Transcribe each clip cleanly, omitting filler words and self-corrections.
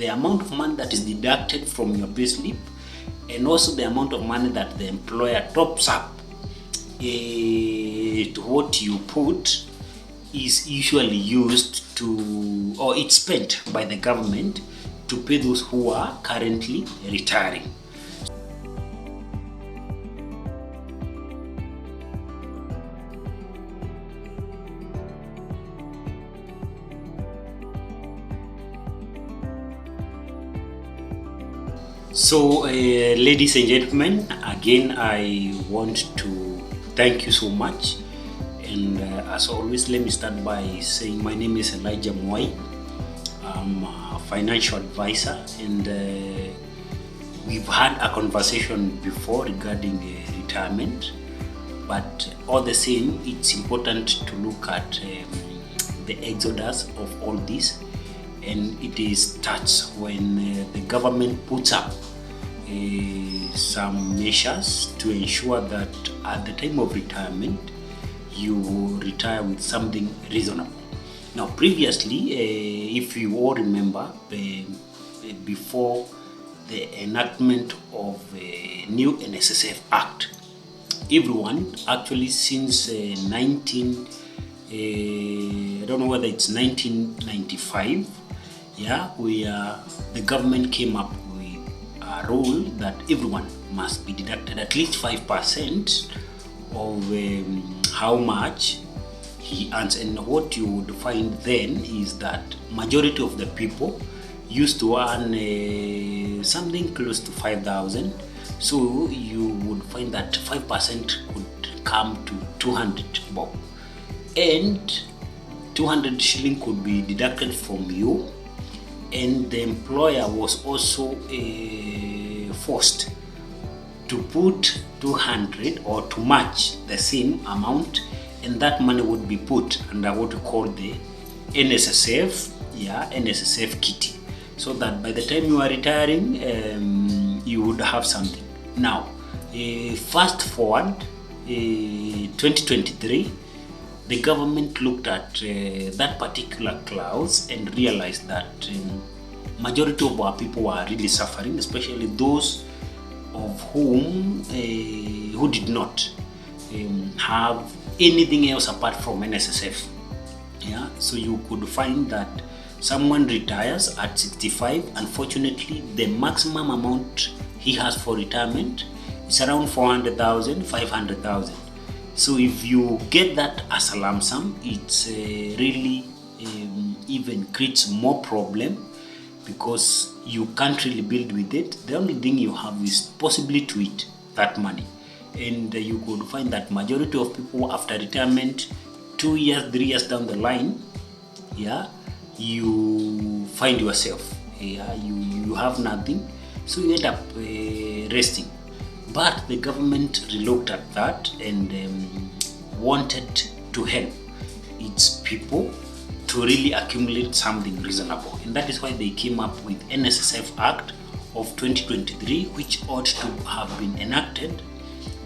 the amount of money that is deducted from your payslip and also the amount of money that the employer tops up to what you put is usually used to, or it's spent by the government to pay those who are currently retiring. So ladies and gentlemen, again I want to thank you so much, and as always, let me start by saying my name is Elijah Mwai. I'm a financial advisor, and we've had a conversation before regarding retirement, but all the same it's important to look at the exodus of all this, and it starts when the government puts up some measures to ensure that at the time of retirement you retire with something reasonable. Now previously, if you all remember, before the enactment of the new NSSF Act, everyone actually since I don't know whether it's 1995, where the government came up a rule that everyone must be deducted at least 5% of how much he earns. And what you would find then is that majority of the people used to earn something close to 5,000. So you would find that 5% could come to 200 bob, and 200 shilling could be deducted from you, and the employer was also forced to put 200 or to match the same amount, and that money would be put under what we call the NSSF, NSSF kitty, so that by the time you are retiring, you would have something. Now, fast forward 2023, the government looked at that particular clause and realized that majority of our people were really suffering, especially those of whom who did not have anything else apart from NSSF. So you could find that someone retires at 65. Unfortunately, the maximum amount he has for retirement is around 400,000, 500,000. So if you get that as a lump sum, it's really even creates more problem, because you can't really build with it. The only thing you have is possibly to eat that money, and you could find that majority of people after retirement, 2 years, 3 years down the line, you find yourself, you have nothing, so you end up resting. But the government relooked at that and wanted to help its people to really accumulate something reasonable, and that is why they came up with NSSF Act of 2023, which ought to have been enacted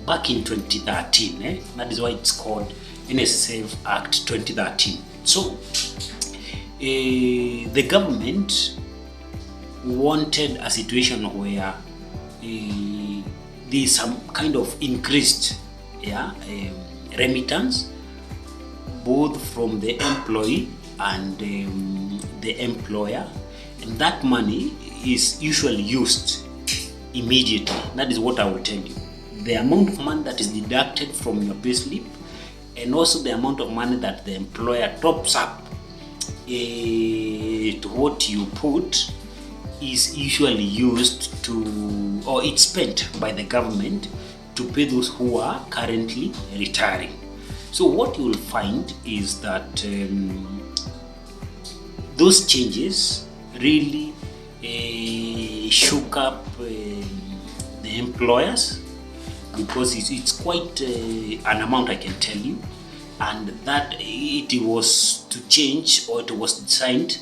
back in 2013. That is why it's called NSSF Act 2013. So the government wanted a situation where there is some kind of increased remittance, both from the employee and the employer, and that money is usually used immediately. That is what I will tell you. The amount of money that is deducted from your payslip, and also the amount of money that the employer tops up to what you put, is usually used to, or it's spent by the government to pay those who are currently retiring. So what you will find is that those changes really shook up the employers, because it's quite an amount, I can tell you, and that it was to change, or it was designed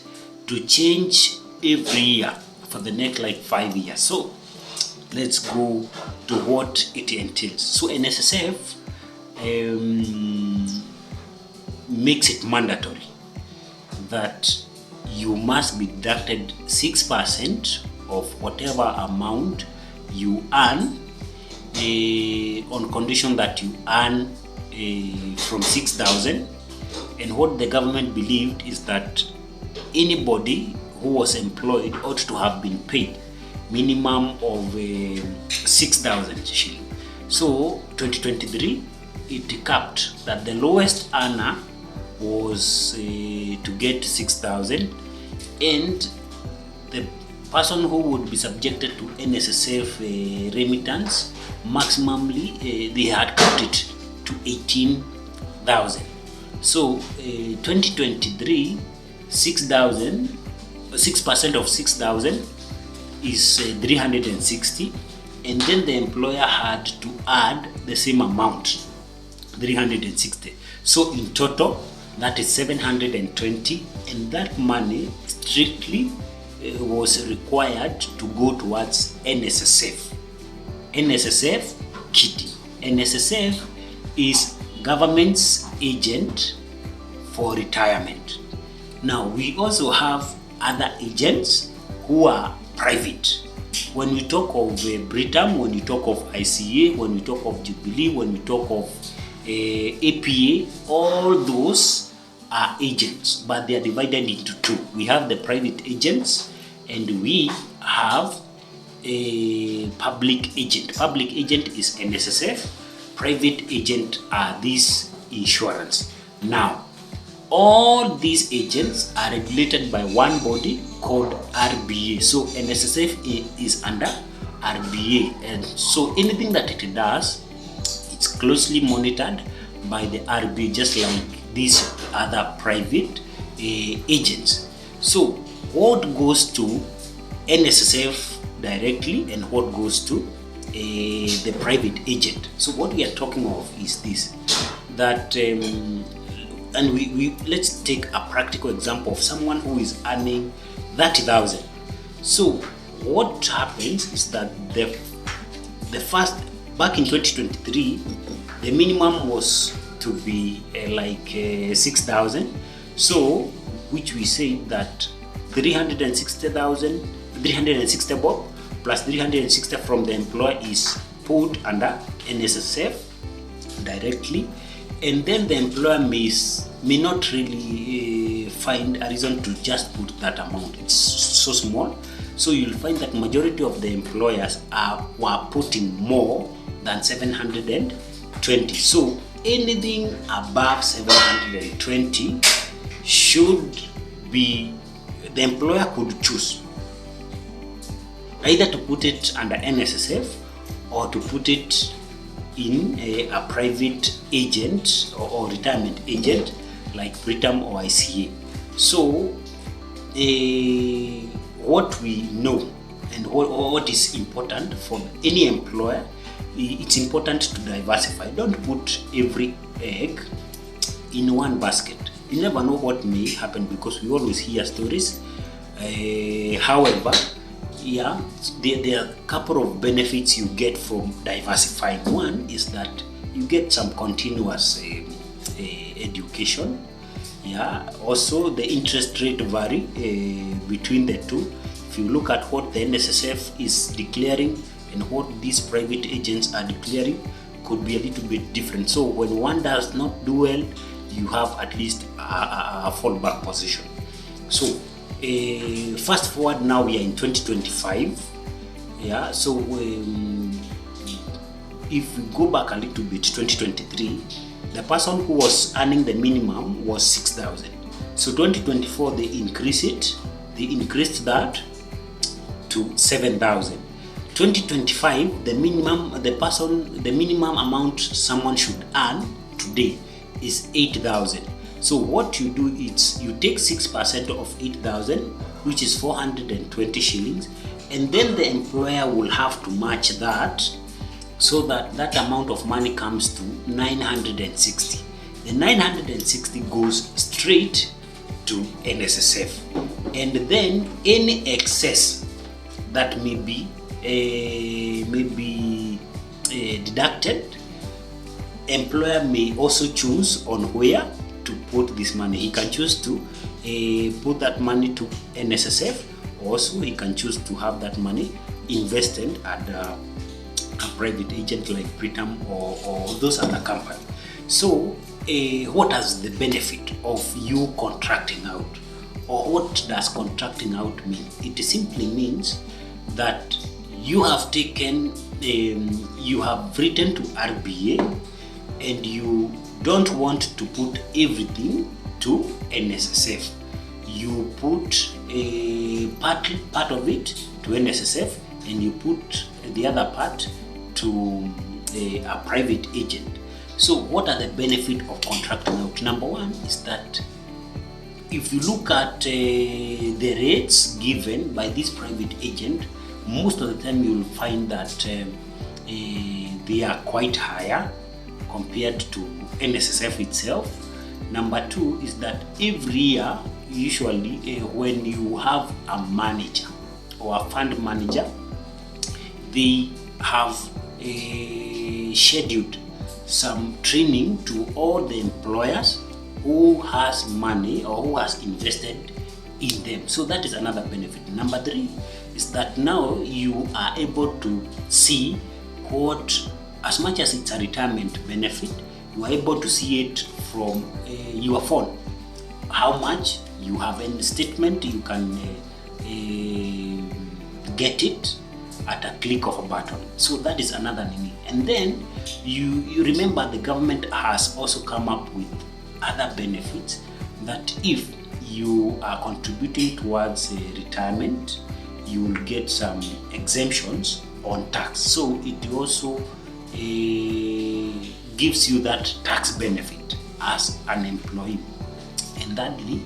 to change every year for the next 5 years. So let's go to what it entails. So NSSF makes it mandatory that you must be deducted 6% of whatever amount you earn, on condition that you earn from 6,000. And what the government believed is that anybody who was employed ought to have been paid minimum of 6,000 shilling. So 2023, it capped that the lowest earner was to get 6,000, and the person who would be subjected to NSSF remittance, maximally they had capped it to 18,000. So 2023, 6,000, 6% of 6,000 is 360, and then the employer had to add the same amount, 360. So in total, that is 720, and that money strictly was required to go towards NSSF. NSSF kitty. NSSF is government's agent for retirement. Now we also have other agents who are private. When we talk of Britam, when we talk of ICA, when we talk of Jubilee, when we talk of APA, all those are agents, but they are divided into two. We have the private agents and we have a public agent. Public agent is NSSF, private agent are these insurance. Now, all these agents are regulated by one body called RBA. So NSSF is under RBA, and so anything that it does, it's closely monitored by the RBA, just like these other private agents. So what goes to NSSF directly and what goes to the private agent? So what we are talking of is this, that and we let's take a practical example of someone who is earning 30,000. So what happens is that the first, back in 2023, the minimum was to be 6,000. So which we say that 360 bob plus 360 from the employer is put under NSSF directly, and then the employer may not really find a reason to just put that amount. It's so small, so you'll find that majority of the employers were putting more than 720. So anything above 720 should be, the employer could choose either to put it under NSSF or to put it in a private agent or retirement agent like Britam or ICA. So what we know and what is important for any employer, it's important to diversify. Don't put every egg in one basket. You never know what may happen, because we always hear stories. However, yeah, there are a couple of benefits you get from diversifying. One is that you get some continuous education. Yeah, also the interest rate vary between the two. If you look at what the NSSF is declaring and what these private agents are declaring, could be a little bit different. So when one does not do well, you have at least a fallback position. So fast forward, now we are in 2025. Yeah, so if we go back a little bit, 2023, the person who was earning the minimum was 6,000. So 2024 they increased that to 7,000. 2025 the minimum amount someone should earn today is 8,000. So what you do is you take 6% of 8,000, which is 420 shillings, and then the employer will have to match that, so that that amount of money comes to 960. The 960 goes straight to NSSF, and then any excess that may be deducted, employer may also choose on where to put this money. He can choose to put that money to NSSF. Also, he can choose to have that money invested at a private agent like Britam or those other companies. So, what is the benefit of you contracting out? Or what does contracting out mean? It simply means that you have taken, you have written to RBA and you don't want to put everything to NSSF. You put a part of it to NSSF and you put the other part to a private agent. So what are the benefits of contracting out? Number one is that if you look at the rates given by this private agent, most of the time you will find that they are quite higher compared to NSSF itself. Number two is that every year, usually when you have a manager or a fund manager, they have scheduled some training to all the employers who has money or who has invested in them. So that is another benefit. Number three is that now you are able to see what, as much as it's a retirement benefit, you are able to see it from your phone. How much you have in the statement, you can get it at a click of a button. So that is another thing. And then you remember the government has also come up with other benefits that if you are contributing towards retirement, you will get some exemptions on tax. So it also gives you that tax benefit as an employee. And thirdly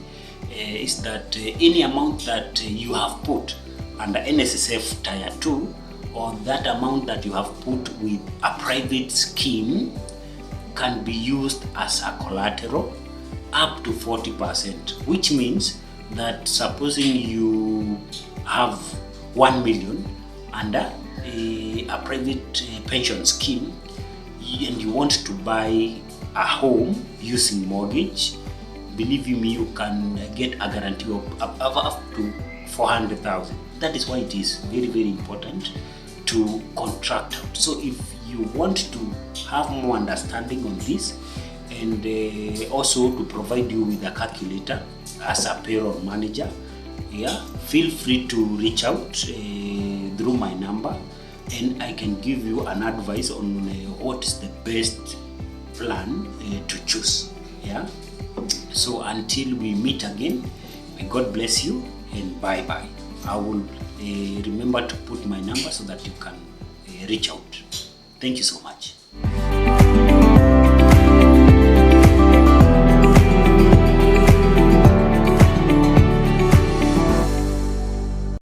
is that any amount that you have put under NSSF Tier 2 or that amount that you have put with a private scheme can be used as a collateral up to 40%, which means that supposing you have 1 million under a private pension scheme and you want to buy a home using mortgage, believe you me, you can get a guarantee of up to 400,000. That is why it is very, very important to contract out. So if you want to have more understanding on this and also to provide you with a calculator as a payroll manager, feel free to reach out through my number and I can give you an advice on what is the best plan to choose. So until we meet again, may God bless you and bye bye. I will remember to put my number so that you can reach out. Thank you so much.